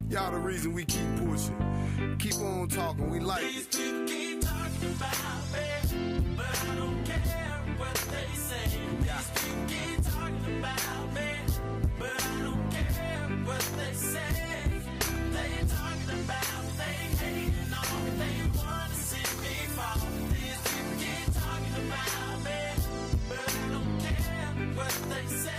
Y'all the reason we keep pushing. Keep on talking, we like These it. people keep talking about me, but I don't care what they say. These people keep talking about me, but I don't care what they say. They talking about, they hating on me, they want to see me fall. These people keep talking about me, but I don't care what they say.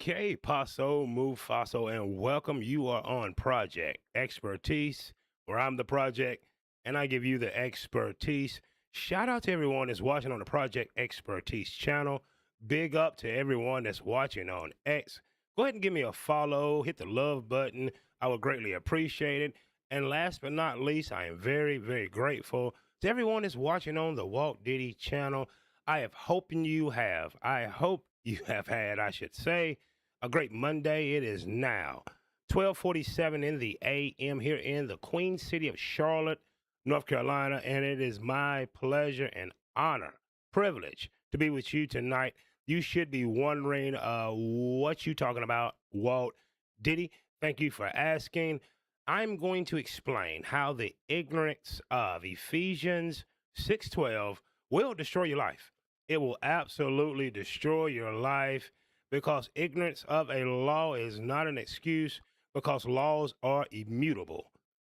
Okay, Paso, Mufaso, and welcome. You are on Project Expertise, where I'm the project, and I give you the expertise. Shout out to everyone that's watching on the Project Expertise channel. Big up to everyone that's watching on X. Go ahead and give me a follow. Hit the love button. I would greatly appreciate it. And last but not least, I am very, very grateful to everyone that's watching on the Walt Diddy channel. I hope you have had, I should say, a great Monday. It is now 12:47 in the a.m. here in the Queen City of Charlotte, North Carolina, and it is my pleasure and honor, privilege to be with you tonight. You should be wondering what you talking about, Walt Diddy. Thank you for asking. I'm going to explain how the ignorance of Ephesians 6:12 will destroy your life. It will absolutely destroy your life, because ignorance of a law is not an excuse, because laws are immutable.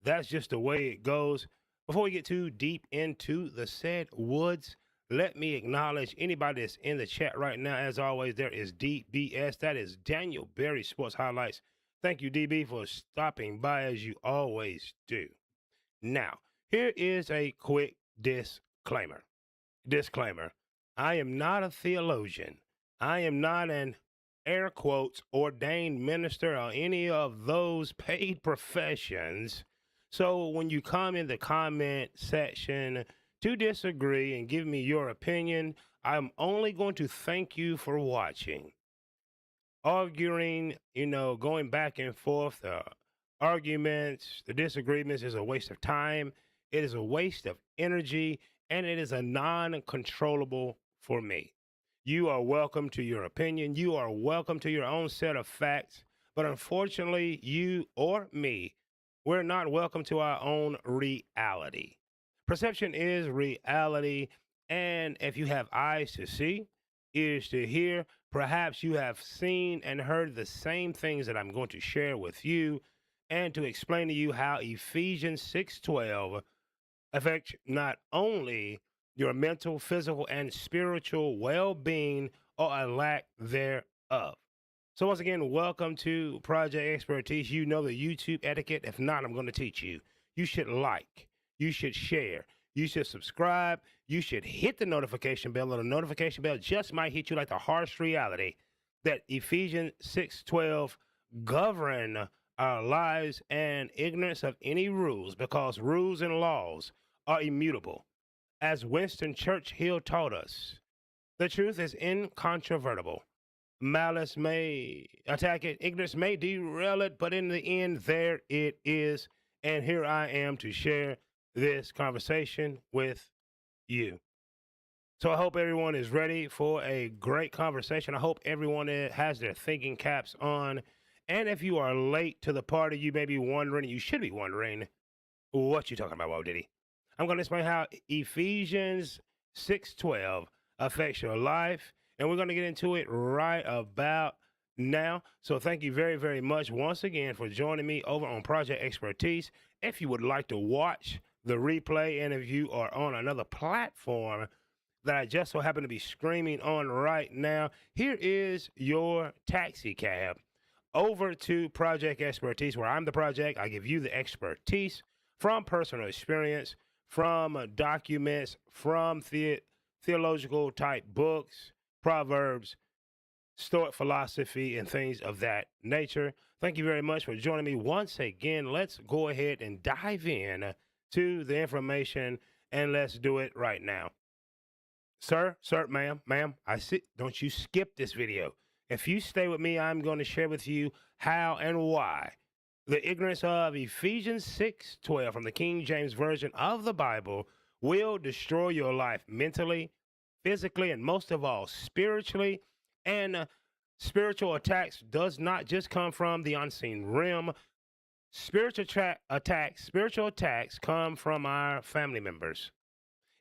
That's just the way it goes. Before we get too deep into the said woods, let me acknowledge anybody that's in the chat right now. As always, there is DBS. That is Daniel Berry Sports Highlights. Thank you, DB, for stopping by as you always do. Now, here is a quick disclaimer. I am not a theologian. I am not an air quotes ordained minister or any of those paid professions. So when you come in the comment section to disagree and give me your opinion, I'm only going to thank you for watching. Arguing, going back and forth, the arguments, the disagreements is a waste of time. It is a waste of energy, and it is a non-controllable for me. You are welcome to your opinion. You are welcome to your own set of facts. But unfortunately, you or me, we're not welcome to our own reality. Perception is reality. And if you have eyes to see, ears to hear, perhaps you have seen and heard the same things that I'm going to share with you, and to explain to you how Ephesians 6:12 affects not only your mental, physical, and spiritual well-being, or a lack thereof. So once again, welcome to Project Expertise. You know the YouTube etiquette. If not, I'm going to teach you. You should like, you should share, you should subscribe, you should hit the notification bell, or the notification bell just might hit you like the harsh reality that Ephesians 6:12 govern our lives, and ignorance of any rules, because rules and laws are immutable. As Winston Churchill taught us, the truth is incontrovertible. Malice may attack it, ignorance may derail it, but in the end, there it is. And here I am to share this conversation with you. So I hope everyone is ready for a great conversation. I hope everyone has their thinking caps on. And if you are late to the party, you may be wondering, you should be wondering, what you talking about, Walt Diddy? I'm going to explain how Ephesians 6:12 affects your life, and we're going to get into it right about now. So thank you very, very much once again for joining me over on Project Expertise. If you would like to watch the replay, and if you are on another platform that I just so happen to be screaming on right now, here is your taxi cab over to Project Expertise, where I'm the project. I give you the expertise from personal experience, from documents, from theological type books, proverbs, Stoic philosophy, and things of that nature. Thank you very much for joining me once again. Let's go ahead and dive in to the information, and let's do it right now. Sir, ma'am, I see. Don't you skip this video. If you stay with me, I'm going to share with you how and why the ignorance of Ephesians 6:12 from the King James Version of the Bible will destroy your life mentally, physically, and most of all, spiritually. And Spiritual attacks does not just come from the unseen realm. Spiritual attacks come from our family members.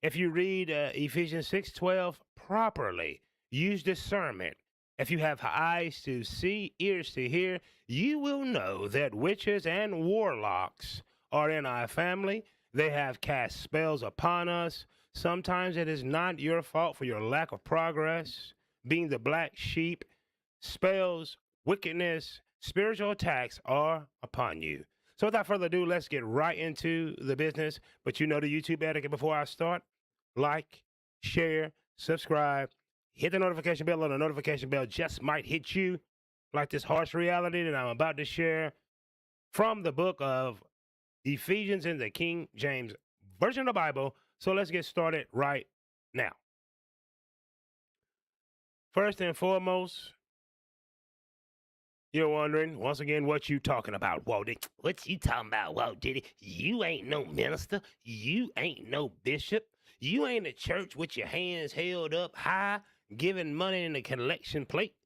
If you read Ephesians 6:12 properly, use discernment. If you have eyes to see, ears to hear, you will know that witches and warlocks are in our family. They have cast spells upon us. Sometimes it is not your fault for your lack of progress, being the black sheep. Spells, wickedness, spiritual attacks are upon you. So without further ado, let's get right into the business. But you know the YouTube etiquette before I start. Like, share, subscribe, hit the notification bell, or the notification bell just might hit you, like this harsh reality that I'm about to share from the book of Ephesians in the King James Version of the Bible. So let's get started right now. First and foremost, you're wondering, once again, what you talking about, Waldy? What you talking about, Walt Diddy? You ain't no minister. You ain't no bishop. You ain't a church with your hands held up high, giving money in the collection plate.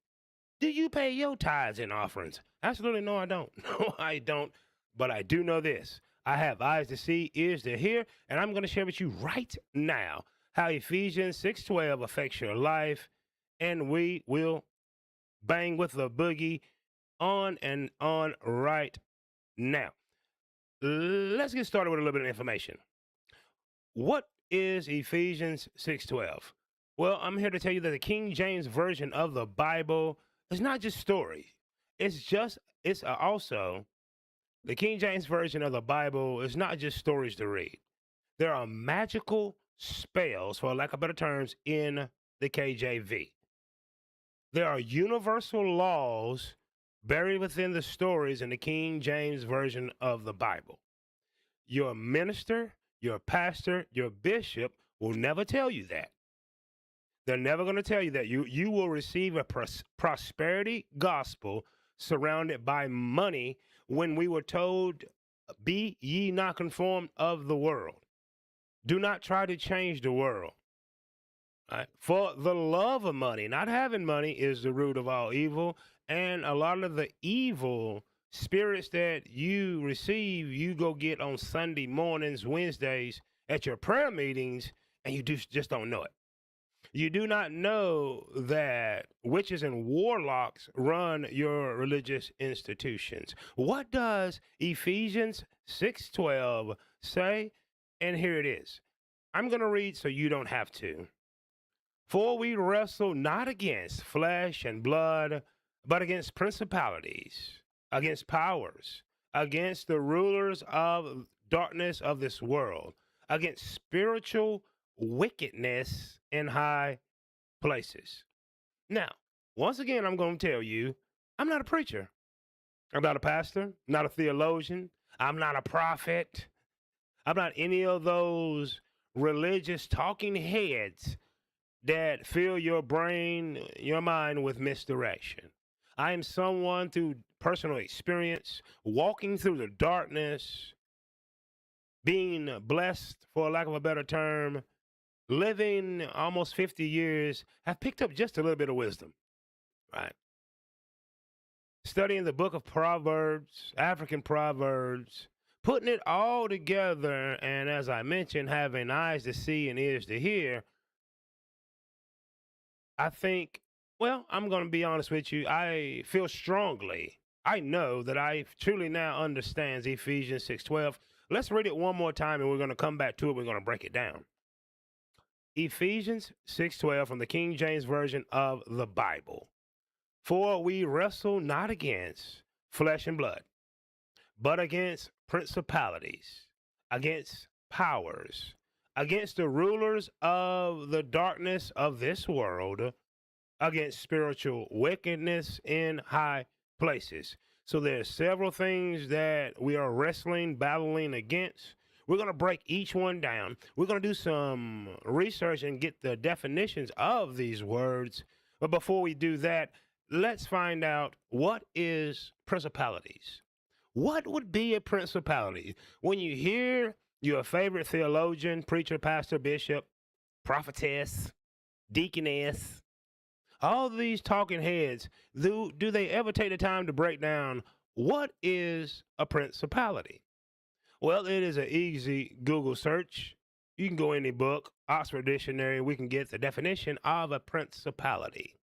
Do you pay your tithes and offerings? Absolutely no, I don't. No, I don't. But I do know this. I have eyes to see, ears to hear, and I'm going to share with you right now how Ephesians 6:12 affects your life, and we will bang with the boogie on and on right now. Let's get started with a little bit of information. What is Ephesians 6:12? Well, I'm here to tell you that the King James Version of the Bible is not just story. It's also the King James Version of the Bible is not just stories to read. There are magical spells, for lack of better terms, in the KJV. There are universal laws buried within the stories in the King James Version of the Bible. Your minister, your pastor, your bishop will never tell you that. They're never going to tell you that. You will receive a prosperity gospel surrounded by money when we were told, be ye not conformed of the world. Do not try to change the world. Right? For the love of money, not having money, is the root of all evil. And a lot of the evil spirits that you receive, you go get on Sunday mornings, Wednesdays at your prayer meetings, and you just don't know it. You do not know that witches and warlocks run your religious institutions. What does Ephesians 6:12 say? And here it is. I'm going to read so you don't have to. For we wrestle not against flesh and blood, but against principalities, against powers, against the rulers of darkness of this world, against spiritual wickedness in high places. Now, once again, I'm going to tell you, I'm not a preacher. I'm not a pastor, not a theologian. I'm not a prophet. I'm not any of those religious talking heads that fill your brain, your mind with misdirection. I am someone through personal experience, walking through the darkness, being blessed, for lack of a better term, living almost 50 years, have picked up just a little bit of wisdom, right? Studying the book of Proverbs, African Proverbs, putting it all together, and as I mentioned, having eyes to see and ears to hear, I think, well, I'm going to be honest with you. I feel strongly. I know that I truly now understand Ephesians 6:12. Let's read it one more time, and we're going to come back to it. We're going to break it down. Ephesians 6:12 from the King James Version of the Bible. For we wrestle not against flesh and blood, but against principalities, against powers, against the rulers of the darkness of this world, against spiritual wickedness in high places. So there's several things that we are wrestling, battling against. We're going to break each one down. We're going to do some research and get the definitions of these words. But before we do that, let's find out, what is principalities? What would be a principality? When you hear your favorite theologian, preacher, pastor, bishop, prophetess, deaconess, all these talking heads, do they ever take the time to break down what is a principality? Well, it is an easy Google search. You can go any book, Oxford Dictionary, we can get the definition of a principality.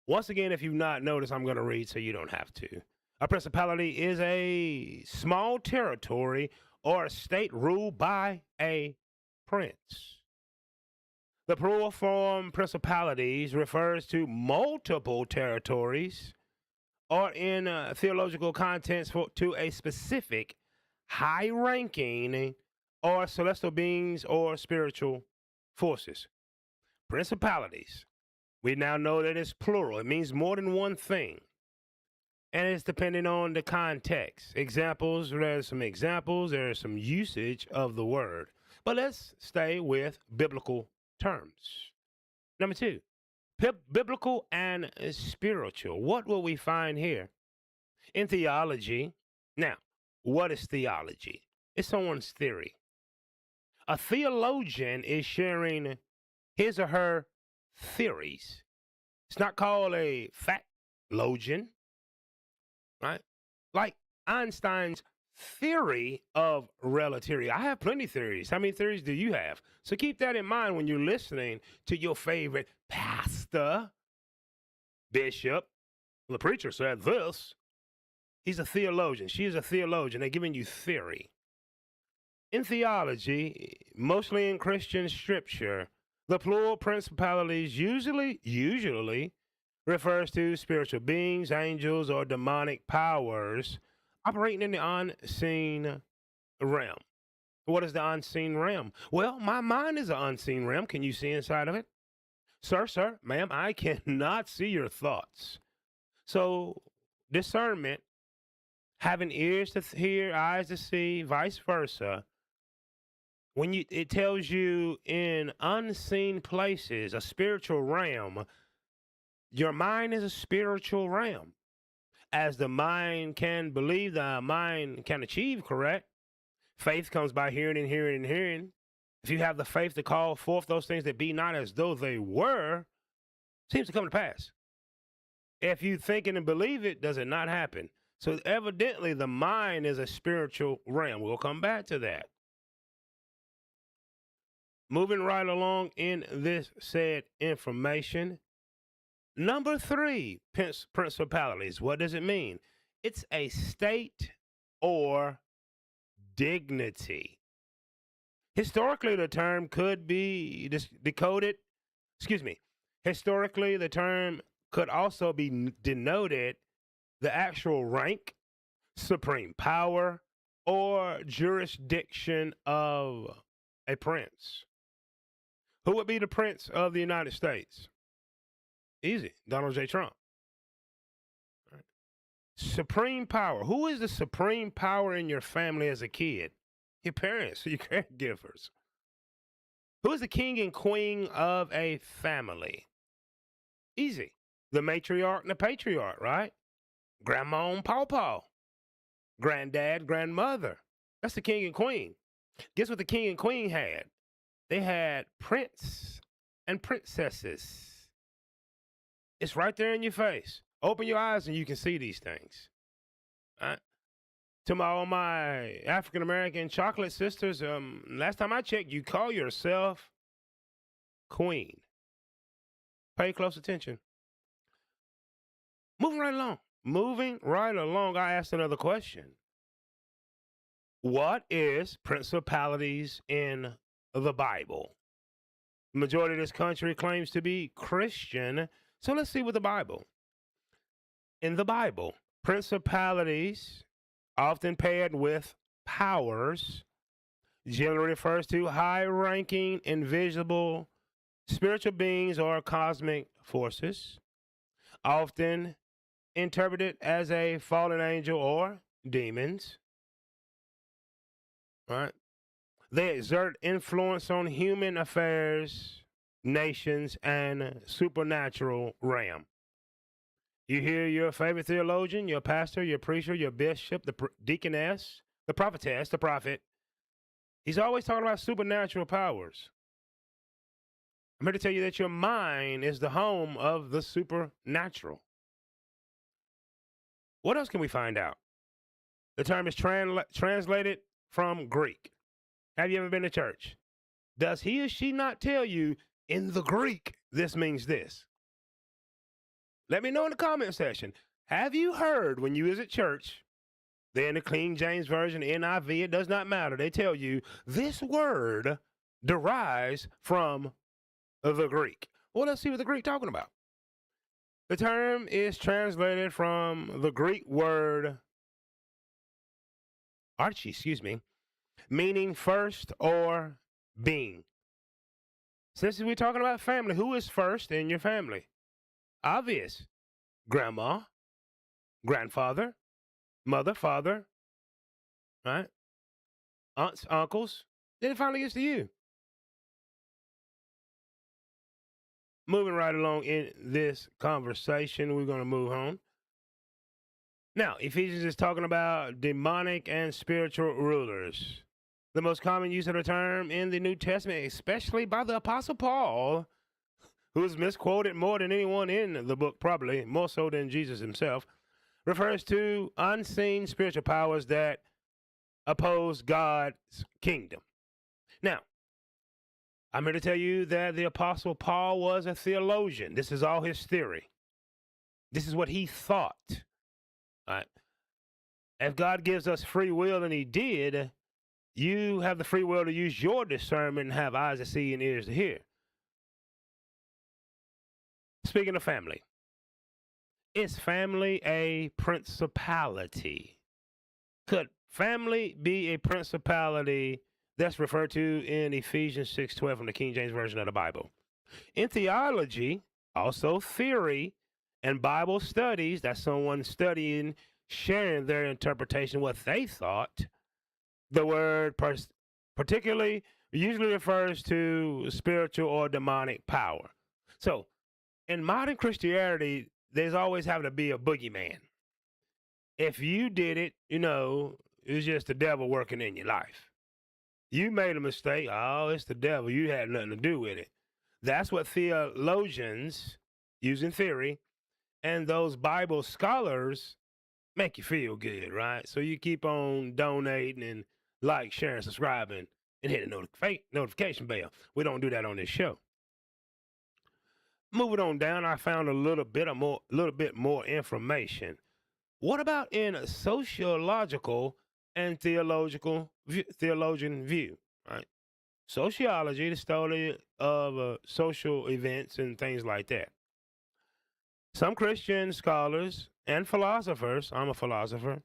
Once again, if you've not noticed, I'm going to read so you don't have to. A principality is a small territory or a state ruled by a prince. The plural form principalities refers to multiple territories or in theological contents to a specific high ranking or celestial beings or spiritual forces. Principalities. We now know that it's plural. It means more than one thing. And it's depending on the context. Examples, there's some examples, there's some usage of the word. But let's stay with biblical terms. Number 2, biblical and spiritual. What will we find here? In theology, now, what is theology? It's someone's theory. A theologian is sharing his or her theories. It's not called a factologian, right? Like Einstein's theory of relativity. I have plenty of theories. How many theories do you have? So keep that in mind when you're listening to your favorite pastor, bishop. The preacher said this. He's a theologian. She is a theologian. They're giving you theory. In theology, mostly in Christian scripture, the plural principalities usually refers to spiritual beings, angels, or demonic powers operating in the unseen realm. What is the unseen realm? Well, my mind is an unseen realm. Can you see inside of it? Sir, ma'am, I cannot see your thoughts. So discernment, having ears to hear, eyes to see, vice versa. When it tells you in unseen places, a spiritual realm, your mind is a spiritual realm. As the mind can believe, the mind can achieve, correct? Faith comes by hearing and hearing and hearing. If you have the faith to call forth those things that be not as though they were, seems to come to pass. If you think and believe it, does it not happen? So evidently the mind is a spiritual realm. We'll come back to that. Moving right along in this said information. Number 3, principalities. What does it mean? It's a state or dignity. Historically, the term could be decoded. Historically, the term could also be denoted the actual rank, supreme power, or jurisdiction of a prince. Who would be the prince of the United States? Easy. Donald J. Trump. Right. Supreme power. Who is the supreme power in your family as a kid? Your parents, your caregivers. Who is the king and queen of a family? Easy. The matriarch and the patriarch, right? Grandma and pawpaw. Granddad, grandmother. That's the king and queen. Guess what the king and queen had? They had prince and princesses. It's right there in your face. Open your eyes and you can see these things. Right? To all my African-American chocolate sisters, last time I checked, you call yourself queen. Pay close attention. Moving right along, I asked another question. What is principalities in the Bible? The majority of this country claims to be Christian, so let's see what the Bible. In the Bible, principalities, often paired with powers, generally refers to high-ranking, invisible, spiritual beings or cosmic forces, often interpreted as a fallen angel or demons. Right? They exert influence on human affairs, nations, and supernatural realm. You hear your favorite theologian, your pastor, your preacher, your bishop, the deaconess, the prophetess, the prophet. He's always talking about supernatural powers. I'm here to tell you that your mind is the home of the supernatural. What else can we find out? The term is translated from Greek. Have you ever been to church? Does he or she not tell you in the Greek this means this? Let me know in the comment section. Have you heard when you was at church, they're in the King James Version, NIV, it does not matter. They tell you this word derives from the Greek. Well, let's see what the Greek talking about. The term is translated from the Greek word archie, meaning first or being. Since we're talking about family, who is first in your family? Obvious. Grandma, grandfather, mother, father, right? Aunts, uncles. Then it finally gets to you. Moving right along in this conversation, we're going to move on. Now, Ephesians is talking about demonic and spiritual rulers. The most common use of the term in the New Testament, especially by the Apostle Paul, who is misquoted more than anyone in the book, probably more so than Jesus himself, refers to unseen spiritual powers that oppose God's kingdom. Now, I'm here to tell you that the Apostle Paul was a theologian. This is all his theory. This is what he thought. All right. If God gives us free will, and he did, you have the free will to use your discernment and have eyes to see and ears to hear. Speaking of family, is family a principality? Could family be a principality that's referred to in Ephesians 6:12 from the King James Version of the Bible? In theology, also theory, and Bible studies, that's someone studying, sharing their interpretation, what they thought, the word particularly usually refers to spiritual or demonic power. So, in modern Christianity, there's always having to be a boogeyman. If you did it, it's just the devil working in your life. You made a mistake. Oh, it's the devil. You had nothing to do with it. That's what theologians, using theory, and those Bible scholars make you feel good, right? So you keep on donating and sharing, subscribing, and hit the notification bell. We don't do that on this show. Moving on down, I found a little bit more information. What about in a sociological and theologian view, right? Sociology, the study of social events and things like that. Some Christian scholars and philosophers, I'm a philosopher,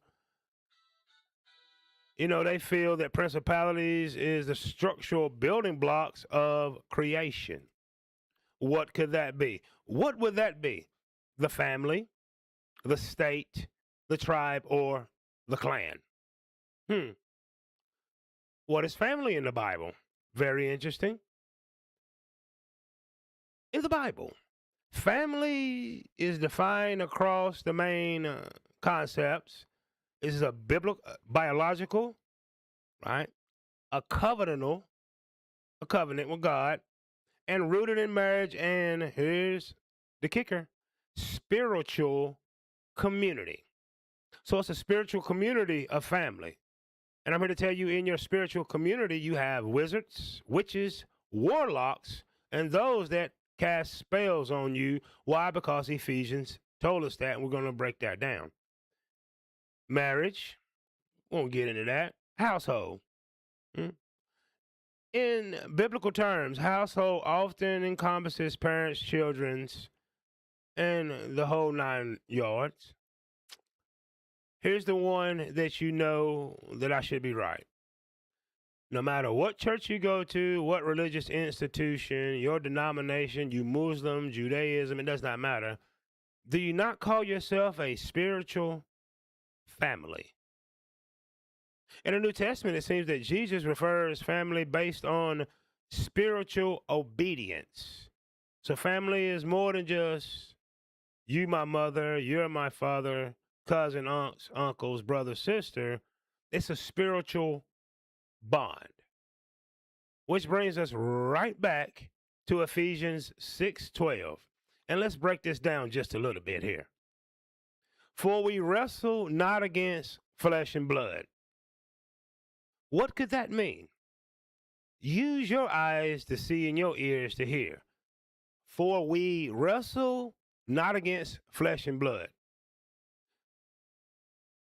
they feel that principalities is the structural building blocks of creation. What could that be? What would that be? The family, the state, the tribe, or the clan? What is family in the Bible? Very interesting. In the Bible, family is defined across the main concepts. This is a biblical, biological, right? A covenant with God, and rooted in marriage, and here's the kicker, spiritual community. So it's a spiritual community of family. And I'm here to tell you, in your spiritual community, you have wizards, witches, warlocks, and those that cast spells on you. Why? Because Ephesians told us that, and we're going to break that down. Marriage, won't get into that. Household. In biblical terms, household often encompasses parents, children's, and the whole 9 yards. Here's the one that that I should be right. No matter what church you go to, what religious institution, your denomination, you Muslim, Judaism, it does not matter. Do you not call yourself a spiritual family? In the New Testament, it seems that Jesus refers family based on spiritual obedience. So family is more than just you, my mother, you're my father, cousin, aunts, uncles, brother, sister. It's a spiritual bond. Which brings us right back to Ephesians 6:12. And let's break this down just a little bit here. For we wrestle not against flesh and blood. What could that mean? Use your eyes to see and your ears to hear. For we wrestle not against flesh and blood.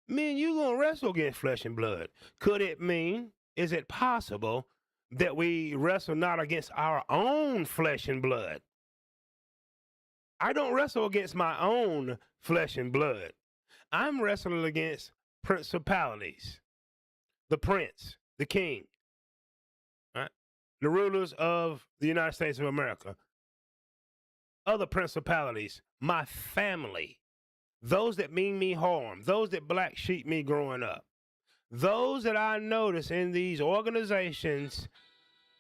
Mean you gonna wrestle against flesh and blood. Could it mean, is it possible that we wrestle not against our own flesh and blood? I don't wrestle against my own flesh and blood. I'm wrestling against principalities, the prince, the king, right? The rulers of the United States of America, other principalities, my family, those that mean me harm, those that black sheep me growing up, those that I notice in these organizations,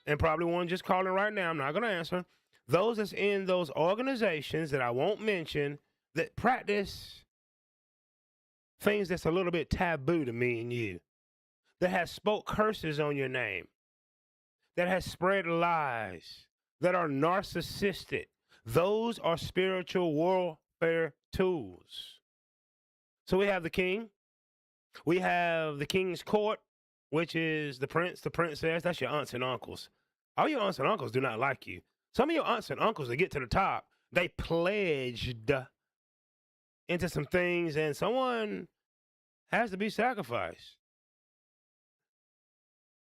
and probably one just calling right now, I'm not going to answer, those that's in those organizations that I won't mention that practice things that's a little bit taboo to me and you, that has spoke curses on your name, that has spread lies, that are narcissistic. Those are spiritual warfare tools. So we have the king. We have the king's court, which is the prince, the princess. That's your aunts and uncles. All your aunts and uncles do not like you. Some of your aunts and uncles that get to the top, they pledged into some things, and someone has to be sacrificed.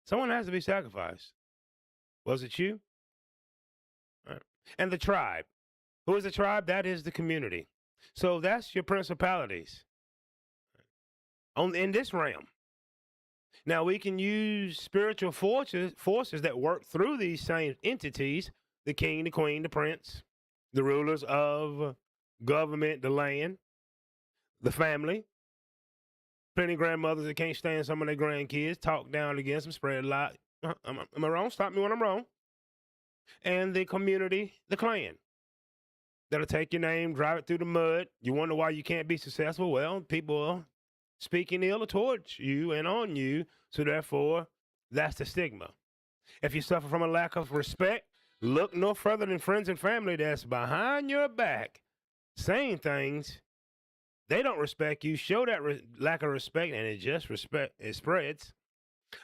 Someone has to be sacrificed. Was it you? All right. And the tribe. Who is the tribe? That is the community. So that's your principalities in this realm. Now we can use spiritual forces that work through these same entities, the king, the queen, the prince, the rulers of government, the land, the family. Plenty of grandmothers that can't stand some of their grandkids, talk down against them, spread a lie. Am I wrong? Stop me when I'm wrong. And the community, the clan. That'll take your name, drive it through the mud. You wonder why you can't be successful? Well, people are speaking ill towards you and on you, so therefore, that's the stigma. If you suffer from a lack of respect, look no further than friends and family that's behind your back saying things. They don't respect you. Show that lack of respect, and it spreads.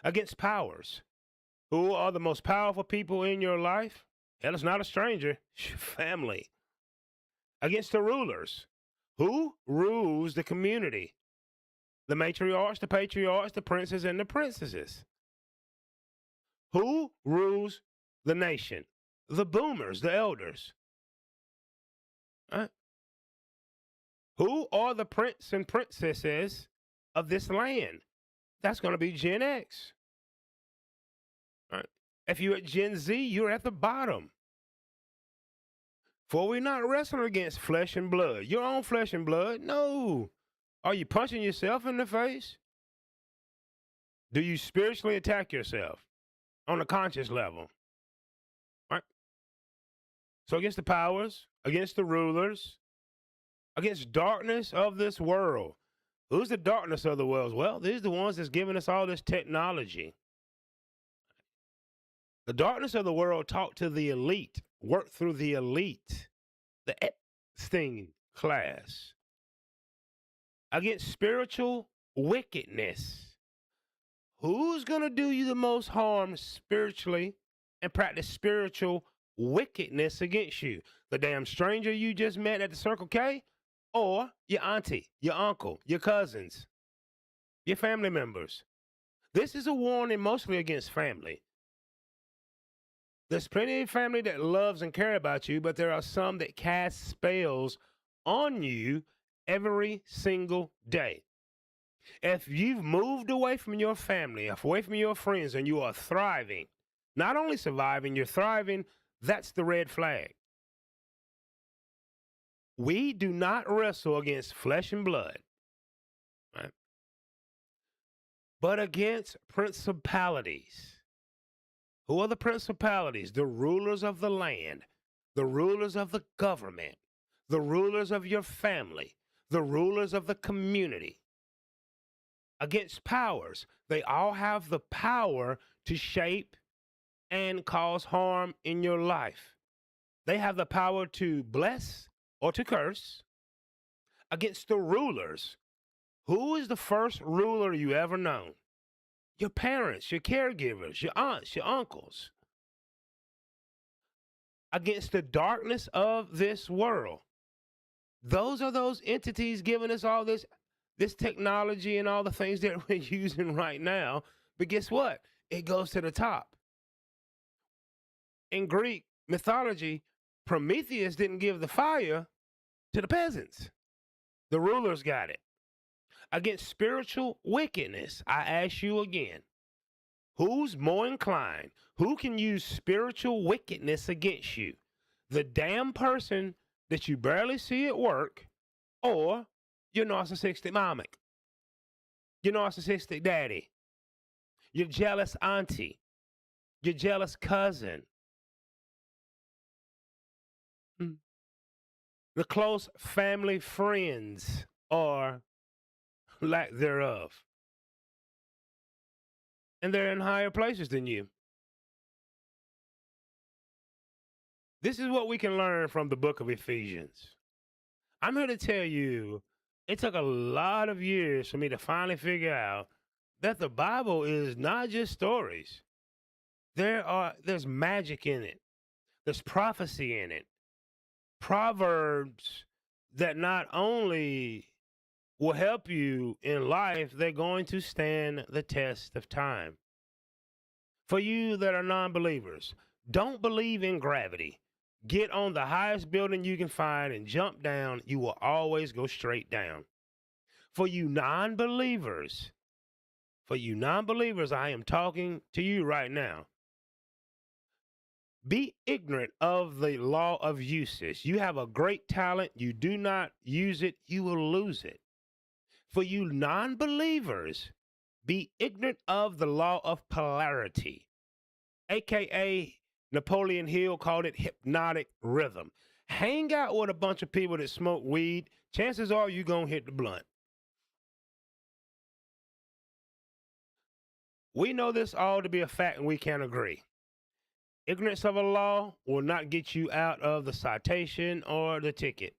Against powers. Who are the most powerful people in your life? Hell, it's not a stranger. It's your family. Against the rulers. Who rules the community? The matriarchs, the patriarchs, the princes, and the princesses. Who rules the nation? The boomers, the elders. Who are the prince and princesses of this land? That's going to be Gen X. All right. If you're at Gen Z, you're at the bottom. For we're not wrestling against flesh and blood. Your own flesh and blood? No. Are you punching yourself in the face? Do you spiritually attack yourself on a conscious level? All right. So against the powers, against the rulers, against darkness of this world. Who's the darkness of the world? Well, these are the ones that's giving us all this technology. The darkness of the world talk to the elite, work through the elite, the Epstein class. Against spiritual wickedness. Who's going to do you the most harm spiritually and practice spiritual wickedness against you? The damn stranger you just met at the Circle K? Or your auntie, your uncle, your cousins, your family members. This is a warning mostly against family. There's plenty of family that loves and care about you, but there are some that cast spells on you every single day. If you've moved away from your family, away from your friends, and you are thriving, not only surviving, you're thriving, that's the red flag. We do not wrestle against flesh and blood, right? But against principalities. Who are the principalities? The rulers of the land, the rulers of the government, the rulers of your family, the rulers of the community. Against powers. They all have the power to shape and cause harm in your life. They have the power to bless or to curse. Against the rulers. Who is the first ruler you ever known? Your parents, your caregivers, your aunts, your uncles. Against the darkness of this world. Those are those entities giving us all this technology and all the things that we're using right now. But guess what? It goes to the top. In Greek mythology, Prometheus didn't give the fire to the peasants. The rulers got it. Against spiritual wickedness, I ask you again, who's more inclined? Who can use spiritual wickedness against you? The damn person that you barely see at work, or your narcissistic mama, your narcissistic daddy, your jealous auntie, your jealous cousin, the close family friends, or lack thereof. And they're in higher places than you. This is what we can learn from the book of Ephesians. I'm here to tell you, it took a lot of years for me to finally figure out that the Bible is not just stories. There's magic in it. There's prophecy in it. Proverbs that not only will help you in life, they're going to stand the test of time. For you that are non-believers, don't believe in gravity. Get on the highest building you can find and jump down. You will always go straight down. For you non-believers, I am talking to you right now. Be ignorant of the law of usage. You have a great talent. You do not use it, you will lose it. For you non-believers, be ignorant of the law of polarity, aka Napoleon Hill called it hypnotic rhythm. Hang out with a bunch of people that smoke weed, chances are you're going to hit the blunt. We know this all to be a fact and we can't agree. Ignorance of a law will not get you out of the citation or the ticket.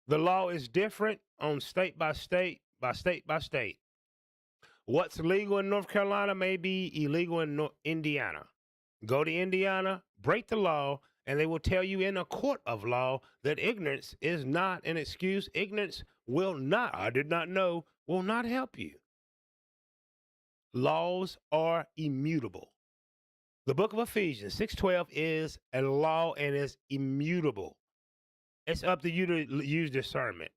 The law is different on state by state by state by state. What's legal in North Carolina may be illegal in Indiana. Go to Indiana, break the law, and they will tell you in a court of law that ignorance is not an excuse. Ignorance will not, I did not know, will not help you. Laws are immutable. The book of Ephesians 6:12 is a law and is immutable. It's up to you to use discernment.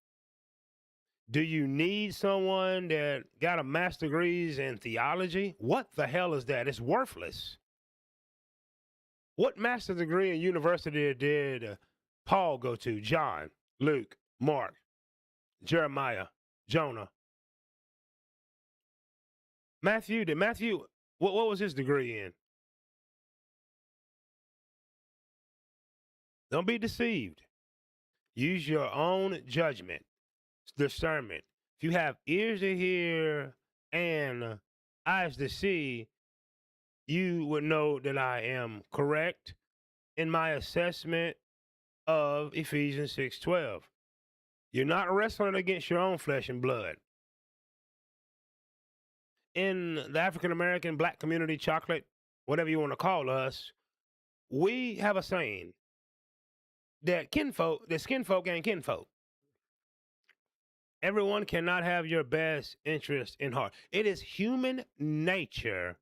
Do you need someone that got a master's degrees in theology? What the hell is that? It's worthless. What master's degree in university did Paul go to? John, Luke, Mark, Jeremiah, Jonah. Matthew, what was his degree in? Don't be deceived. Use your own judgment, discernment. If you have ears to hear and eyes to see, you would know that I am correct in my assessment of Ephesians 6:12. You're not wrestling against your own flesh and blood. In the African American black community, chocolate, whatever you want to call us, we have a saying that skinfolk ain't kinfolk. Everyone cannot have your best interest in heart. It is human nature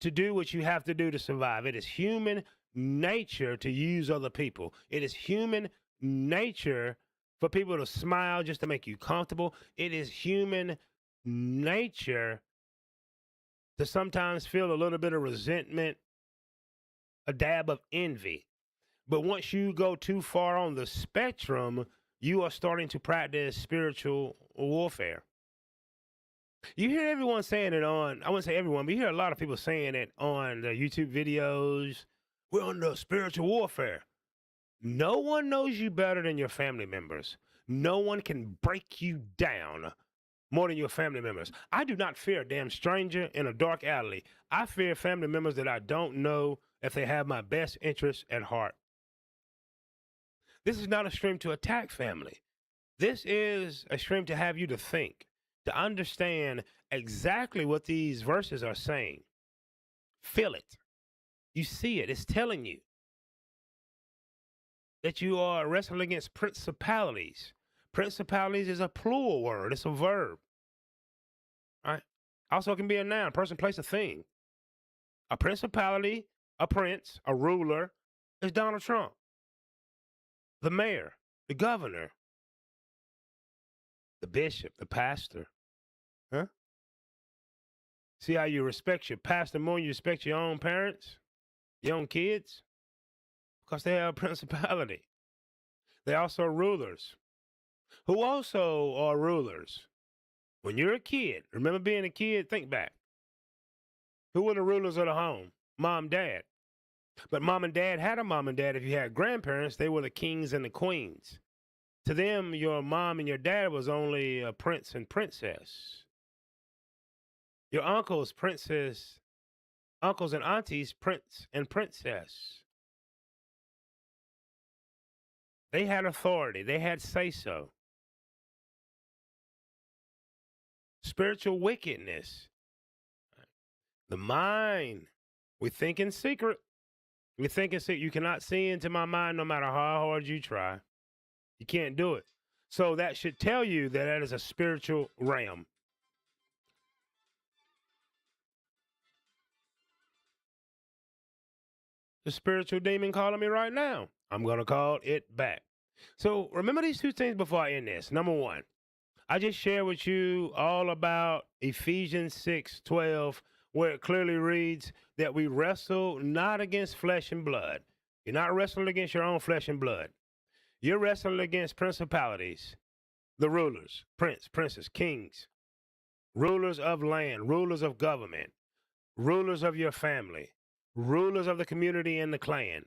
to do what you have to do to survive. It is human nature to use other people. It is human nature for people to smile just to make you comfortable. It is human nature to sometimes feel a little bit of resentment, a dab of envy. But once you go too far on the spectrum, you are starting to practice spiritual warfare. You hear everyone saying it on, I wouldn't say everyone, but you hear a lot of people saying it on the YouTube videos. We're under spiritual warfare. No one knows you better than your family members. No one can break you down more than your family members. I do not fear a damn stranger in a dark alley. I fear family members that I don't know if they have my best interests at heart. This is not a stream to attack family. This is a stream to have you to think, to understand exactly what these verses are saying. Feel it. You see it. It's telling you that you are wrestling against principalities. Principalities is a plural word. It's a verb. All right. Also, it can be a noun, person, place, a thing. A principality, a prince, a ruler is Donald Trump. The mayor, the governor, the bishop, the pastor. Huh? See how you respect your pastor more than you respect your own parents, your own kids? Because they have a principality. They also are rulers. Who also are rulers? When you're a kid, remember being a kid? Think back. Who were the rulers of the home? Mom, dad. But mom and dad had a mom and dad. If you had grandparents, they were the kings and the queens. To them, your mom and your dad was only a prince and princess. Your uncles, princess, uncles and aunties, prince and princess. They had authority. They had say-so. Spiritual wickedness. The mind. We think in secret. We think in secret. You cannot see into my mind no matter how hard you try. You can't do it. So that should tell you that that is a spiritual realm. The spiritual demon calling me right now. I'm going to call it back. So remember these two things before I end this. Number one, I just shared with you all about Ephesians 6:12, where it clearly reads that we wrestle not against flesh and blood. You're not wrestling against your own flesh and blood. You're wrestling against principalities, the rulers, princes, kings, rulers of land, rulers of government, rulers of your family, rulers of the community and the clan.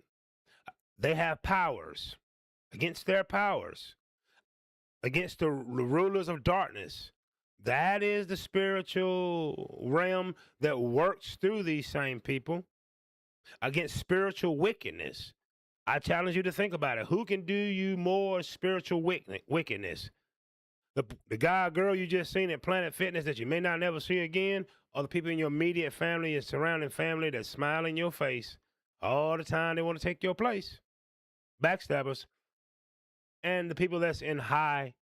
They have powers. Against their powers, against the rulers of darkness. That is the spiritual realm that works through these same people. Against spiritual wickedness. I challenge you to think about it. Who can do you more spiritual wickedness? The guy or girl you just seen at Planet Fitness that you may not never see again, or the people in your immediate family, your surrounding family that smile in your face all the time. They want to take your place. Backstabbers. And the people that's in high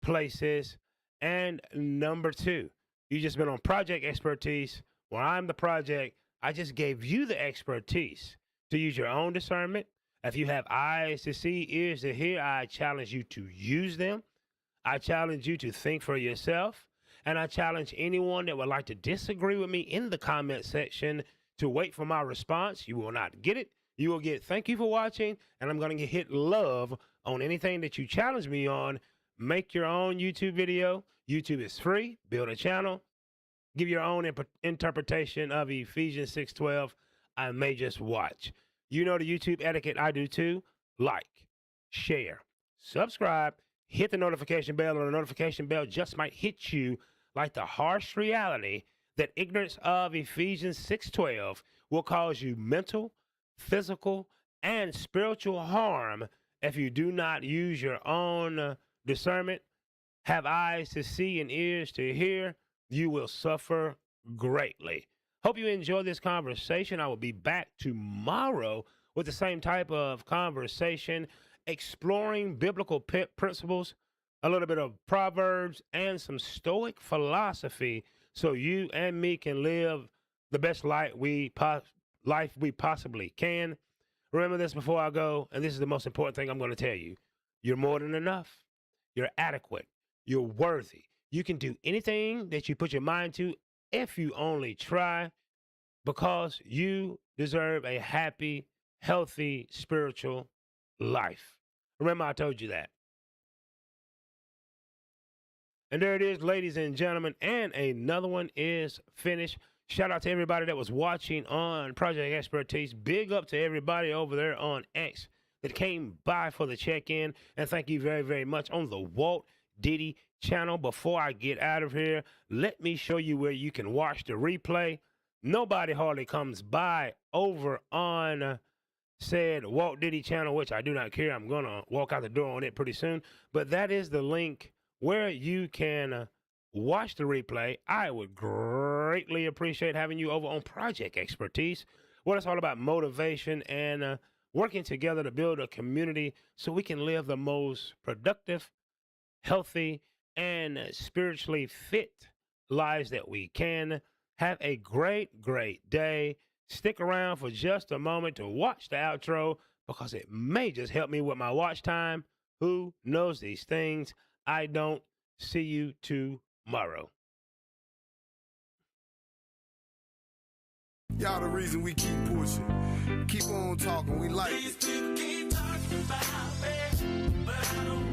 places. And number two, you just been on project expertise. Where I'm the project, I just gave you the expertise to use your own discernment. If you have eyes to see, ears to hear, I challenge you to use them. I challenge you to think for yourself. And I challenge anyone that would like to disagree with me in the comment section to wait for my response. You will not get it. You will get thank you for watching, and I'm going to hit love on anything that you challenge me on. Make your own YouTube video. YouTube is free. Build a channel. Give your own interpretation of Ephesians 6:12. I may just watch. You know the YouTube etiquette. I do too. Like, share, subscribe, hit the notification bell, or the notification bell just might hit you like the harsh reality that ignorance of Ephesians 6:12 will cause you mental, physical, and spiritual harm if you do not use your own discernment, have eyes to see and ears to hear. You will suffer greatly. Hope you enjoy this conversation. I will be back tomorrow with the same type of conversation, exploring biblical principles, a little bit of Proverbs, and some Stoic philosophy so you and me can live the best life we possibly can. Remember this before I go, and this is the most important thing I'm going to tell you. You're more than enough. You're adequate. You're worthy. You can do anything that you put your mind to if you only try, because you deserve a happy, healthy, spiritual life. Remember, I told you that. And there it is, ladies and gentlemen, and another one is finished. Shout out to everybody that was watching on Project Expertise. Big up to everybody over there on X that came by for the check-in. And thank you very, very much on the Walt Diddy channel. Before I get out of here, let me show you where you can watch the replay. nobody hardly comes by over on said Walt Diddy channel, which I do not care. I'm going to walk out the door on it pretty soon. But that is the link where you can watch the replay. I would greatly appreciate having you over on Project Expertise, where it's all about motivation and working together to build a community so we can live the most productive, healthy, and spiritually fit lives that we can. Have a great, great day. Stick around for just a moment to watch the outro because it may just help me with my watch time. Who knows these things? I don't. See you tomorrow. Y'all the reason we keep pushing. Keep on talking. We like These it. people keep talking about me, but I don't